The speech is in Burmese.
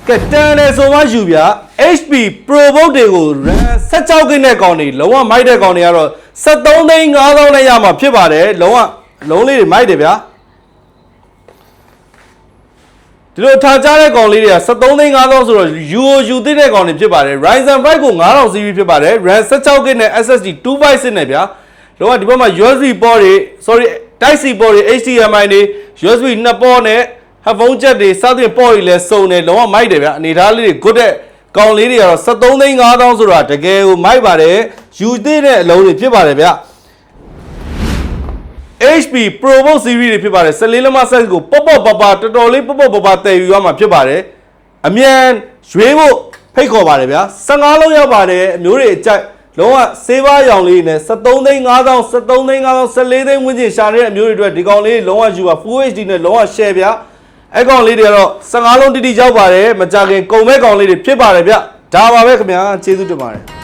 ကဲတန်တယ်ဆိုမှယူဗျာ HP Pro Book တွေကို RAM 16 GB နဲ့ကောင်းနေလုံးဝမိုက်တဲ့ကောင်းတွေကတော့73,500နဲ့ရမှာဖြစ်ပါတယ်လုံးလေးတွေမိုက်တယ်ဗျာဒီလိုထားကြတဲ့ကောင်လေးတွေက73,500ဆိုတော့ UOU သိတဲ့ကောင်တွေဖြစ်ပါတယ် Ryzen 5ကို9000 series ဖြစ်ပါတယ် RAM 16 GB နဲ့ SSD 256နဲ့ဗျာလုံးဝဒီဘက်မှာ USB port တွေ sorry Type C port တွေ HDMI တွေ USB 2 port နဲ့ headphone jack တွေစသဖြင့် port တွေလည်းစုံတယ်လုံးဝမိုက်တယ်ဗျာအနေထားလေးတွေ good တဲ့ကောင်လေးတွေကတော့73,500ဆိုတာတကယ်ကိုမိုက်ပါတယ်ယူသေးတဲ့အလုံးတွေဖြစ်ပါတယ်ဗျာHP Pro Book series တွေဖြစ်ပါတယ်14လက်မ size ကိုပေါ့ပေါ့ပါတော်တော်လေးပေါ့ပေါ့ပါတည်ယူရမှာဖြစ်ပါတယ်အမြန်ရွေးဖို့ဖိတ်ခေါ်ပါတယ်ဗျာ15လုံးရောက်ပါတယ်အမျိုးတွေအကြိုက်လုံးဝစေးပါရောင်လေးနဲ့73,500 73,500 14သိန်းဝန်းကျင်ရှာနေတဲ့အမျိုးတွေအတွက်ဒီကောင်လေးလုံးဝယူပါ Full HD နဲ့လုံးဝ share ဗျာအဲ့ကောင်လေးတွေကတော့15လုံးတိတိရောက်ပါတယ်မကြခင်ကုန်မဲ့ကောင်လေးတွေဖြစ်ပါတယ်ဗျာဒါပါပဲခင်ဗျာကျေးဇူးတင်ပါတယ်